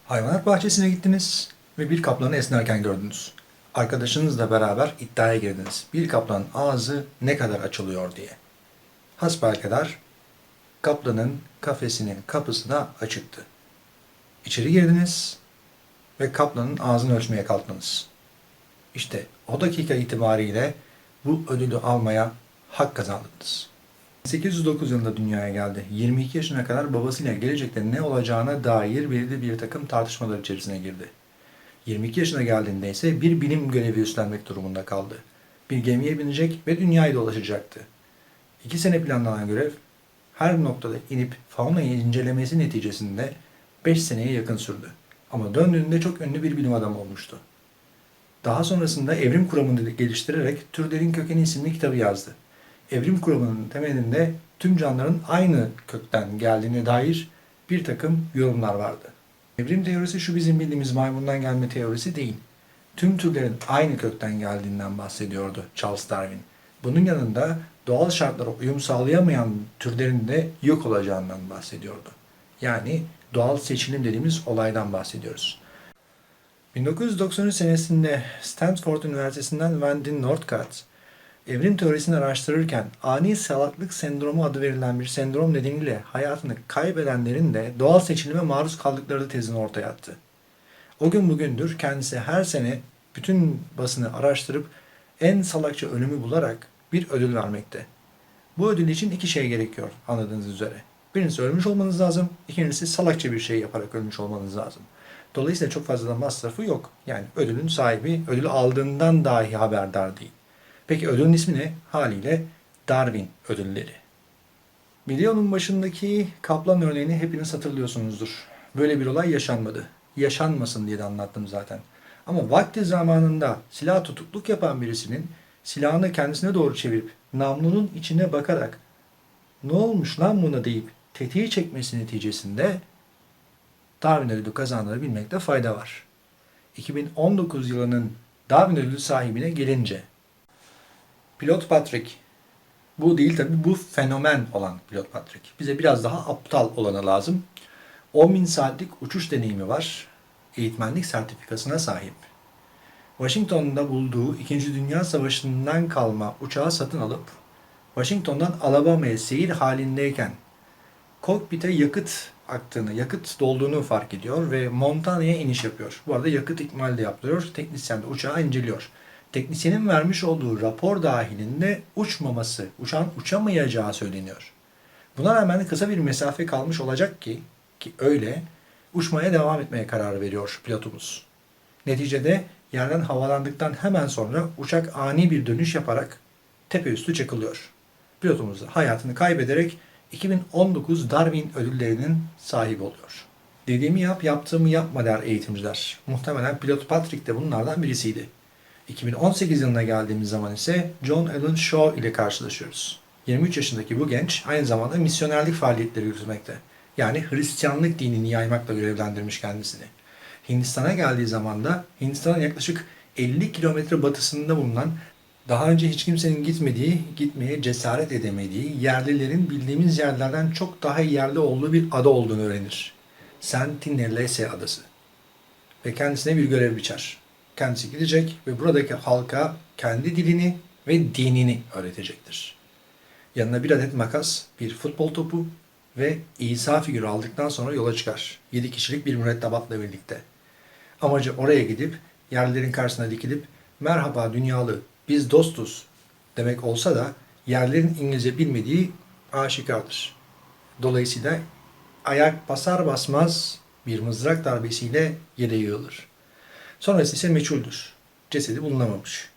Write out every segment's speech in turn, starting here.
Hayvanat bahçesine gittiniz ve bir kaplanı esnerken gördünüz. Arkadaşınızla beraber iddiaya girdiniz. Bir kaplanın ağzı ne kadar açılıyor diye. Hasbelkader kaplanın kafesinin kapısı da açıktı. İçeri girdiniz ve kaplanın ağzını ölçmeye kalktınız. İşte o dakika itibariyle bu ödülü almaya hak kazandınız. 809 yılında dünyaya geldi. 22 yaşına kadar babasıyla gelecekte ne olacağına dair belirli bir takım tartışmalar içerisine girdi. 22 yaşına geldiğinde ise bir bilim görevi üstlenmek durumunda kaldı. Bir gemiye binecek ve dünyayı dolaşacaktı. 2 sene planlanan görev her noktada inip faunayı incelemesi neticesinde 5 seneye yakın sürdü. Ama döndüğünde çok ünlü bir bilim adamı olmuştu. Daha sonrasında evrim kuramını geliştirerek Türlerin Kökeni isimli kitabı yazdı. Evrim kuramının temelinde tüm canlıların aynı kökten geldiğine dair bir takım yorumlar vardı. Evrim teorisi şu bizim bildiğimiz maymundan gelme teorisi değil. Tüm türlerin aynı kökten geldiğinden bahsediyordu Charles Darwin. Bunun yanında doğal şartlara uyum sağlayamayan türlerin de yok olacağından bahsediyordu. Yani doğal seçilim dediğimiz olaydan bahsediyoruz. 1993 senesinde Stanford Üniversitesi'nden Wendy Northcutt, evrim teorisini araştırırken ani salaklık sendromu adı verilen bir sendrom nedeniyle hayatını kaybedenlerin de doğal seçilime maruz kaldıkları tezini ortaya attı. O gün bugündür kendisi her sene bütün basını araştırıp en salakça ölümü bularak bir ödül vermekte. Bu ödül için iki şey gerekiyor anladığınız üzere. Birincisi ölmüş olmanız lazım, ikincisi salakça bir şey yaparak ölmüş olmanız lazım. Dolayısıyla çok fazla da masrafı yok. Yani ödülün sahibi ödülü aldığından dahi haberdar değil. Peki ödülün ismi ne? Haliyle Darwin ödülleri. Videonun başındaki kaplan örneğini hepiniz hatırlıyorsunuzdur. Böyle bir olay yaşanmadı. Yaşanmasın diye de anlattım zaten. Ama vakti zamanında silah tutukluk yapan birisinin silahını kendisine doğru çevirip namlunun içine bakarak ne olmuş lan buna deyip tetiği çekmesi neticesinde Darwin ödülü kazandığını bilmekte fayda var. 2019 yılının Darwin ödülü sahibine gelince Pilot Patrick, bu değil tabi bu fenomen olan Pilot Patrick. Bize biraz daha aptal olanı lazım. 10.000 saatlik uçuş deneyimi var. Eğitmenlik sertifikasına sahip. Washington'da bulduğu 2. Dünya Savaşı'ndan kalma uçağı satın alıp Washington'dan Alabama'ya seyir halindeyken kokpite yakıt aktığını, yakıt dolduğunu fark ediyor ve Montana'ya iniş yapıyor. Bu arada yakıt ikmali de yaptırıyor. Teknisyen de uçağı inceliyor. Teknisyenin vermiş olduğu rapor dahilinde uçmaması, uçağın uçamayacağı söyleniyor. Buna rağmen kısa bir mesafe kalmış olacak ki öyle uçmaya devam etmeye karar veriyor pilotumuz. Neticede yerden havalandıktan hemen sonra uçak ani bir dönüş yaparak tepe üstü çakılıyor. Pilotumuz da hayatını kaybederek 2019 Darwin ödüllerinin sahibi oluyor. Dediğimi yap, yaptığımı yapma der eğitimciler. Muhtemelen pilot Patrick de bunlardan birisiydi. 2018 yılına geldiğimiz zaman ise John Allen Shaw ile karşılaşıyoruz. 23 yaşındaki bu genç aynı zamanda misyonerlik faaliyetleri yürütmekte. Yani Hristiyanlık dinini yaymakla görevlendirmiş kendisini. Hindistan'a geldiği zaman da Hindistan'ın yaklaşık 50 kilometre batısında bulunan daha önce hiç kimsenin gitmediği, gitmeye cesaret edemediği, yerlilerin bildiğimiz yerlerden çok daha yerli olduğu bir ada olduğunu öğrenir. Sentinellese adası. Ve kendisine bir görev biçer. Kendisi gidecek ve buradaki halka kendi dilini ve dinini öğretecektir. Yanına bir adet makas, bir futbol topu ve İsa figürü aldıktan sonra yola çıkar. 7 kişilik bir mürettebatla birlikte. Amacı oraya gidip yerlilerin karşısına dikilip merhaba dünyalı biz dostuz demek olsa da yerlerin İngilizce bilmediği aşikardır. Dolayısıyla ayak basar basmaz bir mızrak darbesiyle yere yığılır. Sonrası ise meçhuldür. Cesedi bulunamamış.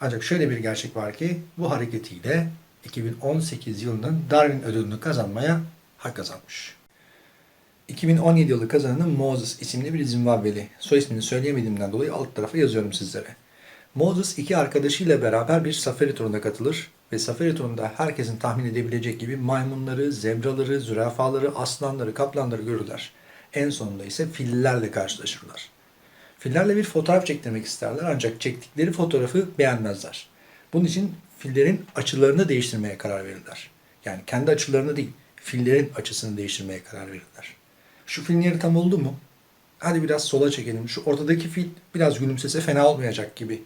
Ancak şöyle bir gerçek var ki bu hareketiyle 2018 yılının Darwin ödülünü kazanmaya hak kazanmış. 2017 yılı kazananı Moses isimli bir Zimbabveli. Soy ismini söyleyemediğimden dolayı alt tarafa yazıyorum sizlere. Moses iki arkadaşıyla beraber bir safari turuna katılır ve safari turunda herkesin tahmin edebilecek gibi maymunları, zebraları, zürafaları, aslanları, kaplanları görürler. En sonunda ise fillerle karşılaşırlar. Fillerle bir fotoğraf çektirmek isterler ancak çektikleri fotoğrafı beğenmezler. Bunun için fillerin açılarını değiştirmeye karar verirler. Yani kendi açılarını değil, fillerin açısını değiştirmeye karar verirler. Şu filin yeri tam oldu mu? Hadi biraz sola çekelim. Şu ortadaki fil biraz gülümsese fena olmayacak gibi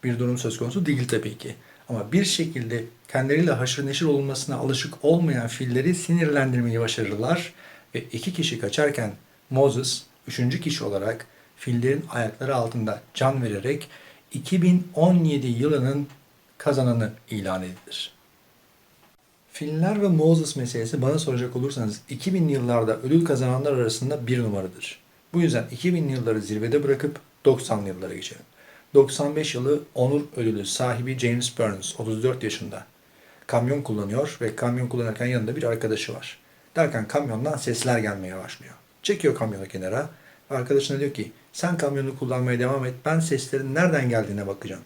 bir durum söz konusu değil tabii ki. Ama bir şekilde kendileriyle haşır neşir olunmasına alışık olmayan filleri sinirlendirmeyi başarırlar ve iki kişi kaçarken Moses üçüncü kişi olarak fillerin ayakları altında can vererek 2017 yılının kazananı ilan edilir. Filler ve Moses meselesi bana soracak olursanız 2000'li yıllarda ödül kazananlar arasında bir numaradır. Bu yüzden 2000'li yılları zirvede bırakıp 90'lı yıllara geçelim. 95 yılı onur ödülü sahibi James Burns 34 yaşında. Kamyon kullanıyor ve kamyon kullanırken yanında bir arkadaşı var. Derken kamyondan sesler gelmeye başlıyor. Çekiyor kamyonu kenara ve arkadaşına diyor ki sen kamyonu kullanmaya devam et, ben seslerin nereden geldiğine bakacağım.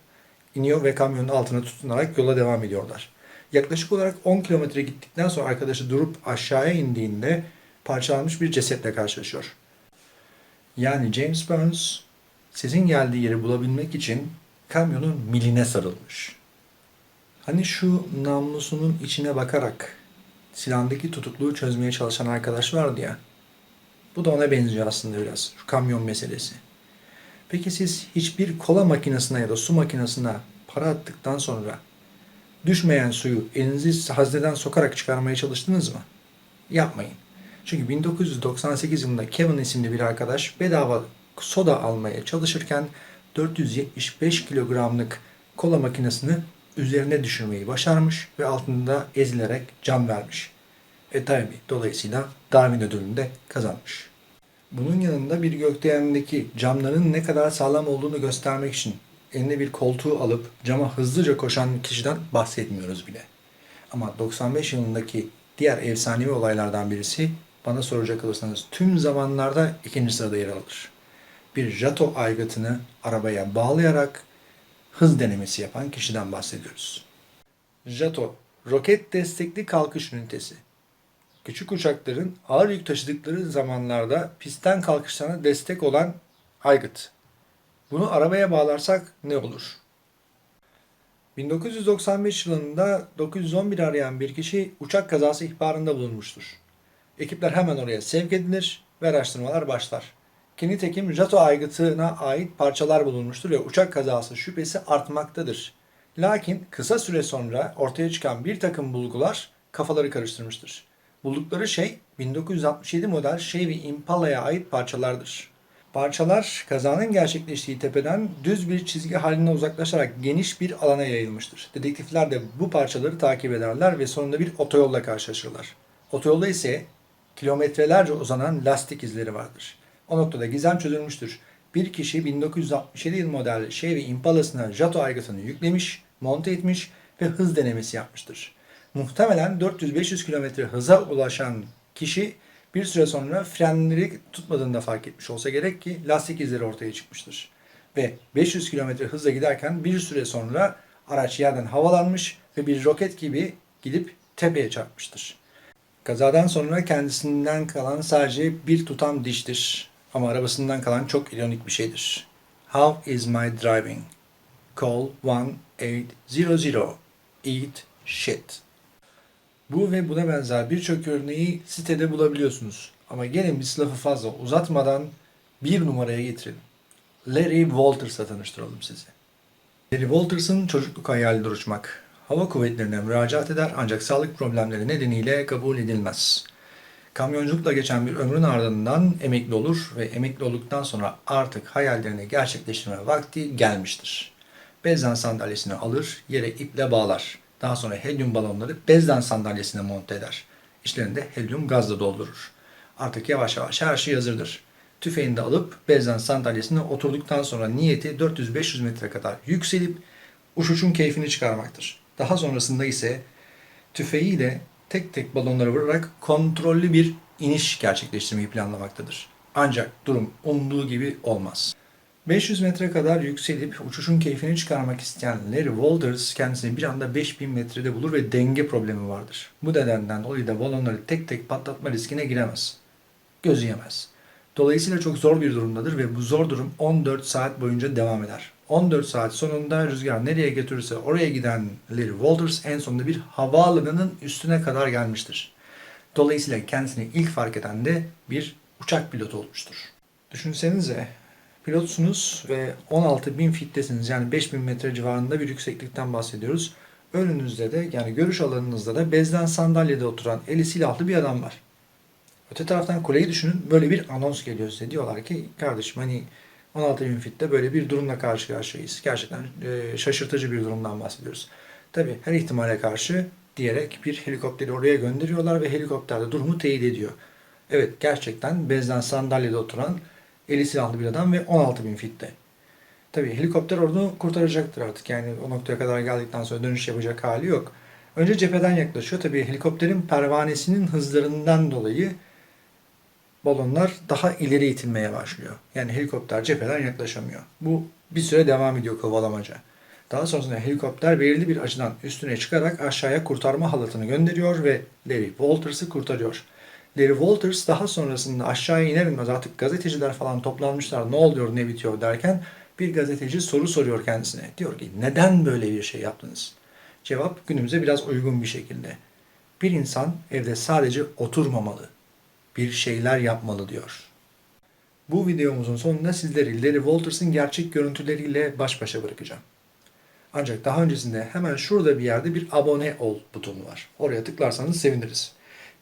İniyor ve kamyonun altına tutunarak yola devam ediyorlar. Yaklaşık olarak 10 kilometre gittikten sonra arkadaşı durup aşağıya indiğinde parçalanmış bir cesetle karşılaşıyor. Yani James Burns sesin geldiği yeri bulabilmek için kamyonun miline sarılmış. Hani şu namlusunun içine bakarak silahındaki tutukluğu çözmeye çalışan arkadaş vardı ya. Bu da ona benziyor aslında biraz. Şu kamyon meselesi. Peki siz hiçbir kola makinesine ya da su makinesine para attıktan sonra düşmeyen suyu elinizi hazneden sokarak çıkarmaya çalıştınız mı? Yapmayın. Çünkü 1998 yılında Kevin isimli bir arkadaş bedava soda almaya çalışırken 475 kilogramlık kola makinesini üzerine düşürmeyi başarmış ve altında ezilerek can vermiş. Tabi dolayısıyla Darwin ödülünü de kazanmış. Bunun yanında bir gökdelendeki camların ne kadar sağlam olduğunu göstermek için eline bir koltuğu alıp cama hızlıca koşan kişiden bahsetmiyoruz bile. Ama 95 yılındaki diğer efsanevi olaylardan birisi bana soracak olursanız tüm zamanlarda ikinci sırada yer alır. Bir JATO aygıtını arabaya bağlayarak hız denemesi yapan kişiden bahsediyoruz. JATO, roket destekli kalkış ünitesi. Küçük uçakların ağır yük taşıdıkları zamanlarda pistten kalkışlarına destek olan aygıt. Bunu arabaya bağlarsak ne olur? 1995 yılında 911 arayan bir kişi uçak kazası ihbarında bulunmuştur. Ekipler hemen oraya sevk edilir ve araştırmalar başlar. Nitekim JATO aygıtına ait parçalar bulunmuştur ve uçak kazası şüphesi artmaktadır. Lakin kısa süre sonra ortaya çıkan bir takım bulgular kafaları karıştırmıştır. Buldukları şey 1967 model Chevy Impala'ya ait parçalardır. Parçalar kazanın gerçekleştiği tepeden düz bir çizgi haline uzaklaşarak geniş bir alana yayılmıştır. Dedektifler de bu parçaları takip ederler ve sonunda bir otoyolla karşılaşırlar. Otoyolda ise kilometrelerce uzanan lastik izleri vardır. O noktada gizem çözülmüştür. Bir kişi 1967 yıl model Chevy Impala'sına JATO aygıtını yüklemiş, monte etmiş ve hız denemesi yapmıştır. Muhtemelen 400-500 kilometre hıza ulaşan kişi bir süre sonra frenleri tutmadığını da fark etmiş olsa gerek ki lastik izleri ortaya çıkmıştır. Ve 500 kilometre hızla giderken bir süre sonra araç yerden havalanmış ve bir roket gibi gidip tepeye çarpmıştır. Kazadan sonra kendisinden kalan sadece bir tutam diştir. Ama arabasından kalan çok ironik bir şeydir. How is my driving? Call 1800. Eat shit. Bu ve buna benzer birçok örneği sitede bulabiliyorsunuz. Ama gelin biz lafı fazla uzatmadan bir numaraya getirelim. Larry Walters'a tanıştıralım sizi. Larry Walters'ın çocukluk hayalidir uçmak. Hava kuvvetlerine müracaat eder ancak sağlık problemleri nedeniyle kabul edilmez. Kamyonculukla geçen bir ömrün ardından emekli olur ve emekli olduktan sonra artık hayallerini gerçekleştirme vakti gelmiştir. Bezden sandalyesini alır, yere iple bağlar. Daha sonra helyum balonları bezden sandalyesine monte eder. İçlerini de helyum gazla doldurur. Artık yavaş yavaş her şey hazırdır. Tüfeğini de alıp bezden sandalyesine oturduktan sonra niyeti 400-500 metre kadar yükselip uçuşun keyfini çıkarmaktır. Daha sonrasında ise tüfeğiyle tek tek balonları vurarak kontrollü bir iniş gerçekleştirmeyi planlamaktadır. Ancak durum umduğu gibi olmaz. 500 metre kadar yükselip uçuşun keyfini çıkarmak isteyen Larry Walters kendisini bir anda 5000 metrede bulur ve denge problemi vardır. Bu nedenden dolayı da balonları tek tek patlatma riskine giremez. Gözü yemez. Dolayısıyla çok zor bir durumdadır ve bu zor durum 14 saat boyunca devam eder. 14 saat sonunda rüzgar nereye götürürse oraya giden Larry Walters en sonunda bir havaalanının üstüne kadar gelmiştir. Dolayısıyla kendisini ilk fark eden de bir uçak pilotu olmuştur. Düşünsenize, pilotsunuz ve 16.000 fittesiniz, yani 5.000 metre civarında bir yükseklikten bahsediyoruz. Önünüzde de, yani görüş alanınızda da bezden sandalyede oturan eli silahlı bir adam var. Öte taraftan kuleyi düşünün, böyle bir anons geliyor size. Diyorlar ki kardeşim hani 16.000 fitte böyle bir durumla karşı karşıyayız. Gerçekten şaşırtıcı bir durumdan bahsediyoruz. Tabii her ihtimale karşı diyerek bir helikopteri oraya gönderiyorlar ve helikopter de durumu teyit ediyor. Evet, gerçekten bezden sandalyede oturan eli silahlı bir adam ve 16.000 fitte. Tabii helikopter onu kurtaracaktır artık. Yani o noktaya kadar geldikten sonra dönüş yapacak hali yok. Önce cepheden yaklaşıyor. Tabii helikopterin pervanesinin hızlarından dolayı balonlar daha ileri itilmeye başlıyor. Yani helikopter cepheden yaklaşamıyor. Bu bir süre devam ediyor kovalamaca. Daha sonrasında helikopter belirli bir açıdan üstüne çıkarak aşağıya kurtarma halatını gönderiyor ve Larry Walters'ı kurtarıyor. Larry Walters daha sonrasında aşağıya iner inmez artık gazeteciler falan toplanmışlar, ne oluyor ne bitiyor derken bir gazeteci soru soruyor kendisine. Diyor ki neden böyle bir şey yaptınız? Cevap günümüze biraz uygun bir şekilde. Bir insan evde sadece oturmamalı, bir şeyler yapmalı diyor. Bu videomuzun sonunda sizleri Larry Walters'ın gerçek görüntüleriyle baş başa bırakacağım. Ancak daha öncesinde hemen şurada bir yerde bir abone ol butonu var. Oraya tıklarsanız seviniriz.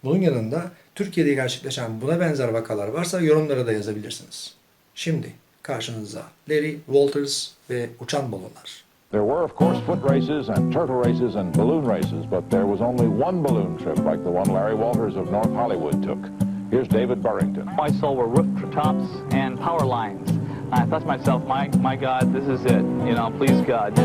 Bunun yanında Türkiye'de gerçekleşen buna benzer vakalar varsa yorumlara da yazabilirsiniz. Şimdi karşınızda Larry Walters ve uçan balonlar. There were, of course, foot races and turtle races and balloon races, but there was only one balloon trip like the one Larry Walters of North Hollywood took. Here's David Burrington. I saw were rooftops and power lines. I thought to myself, my God, this is it. Please God,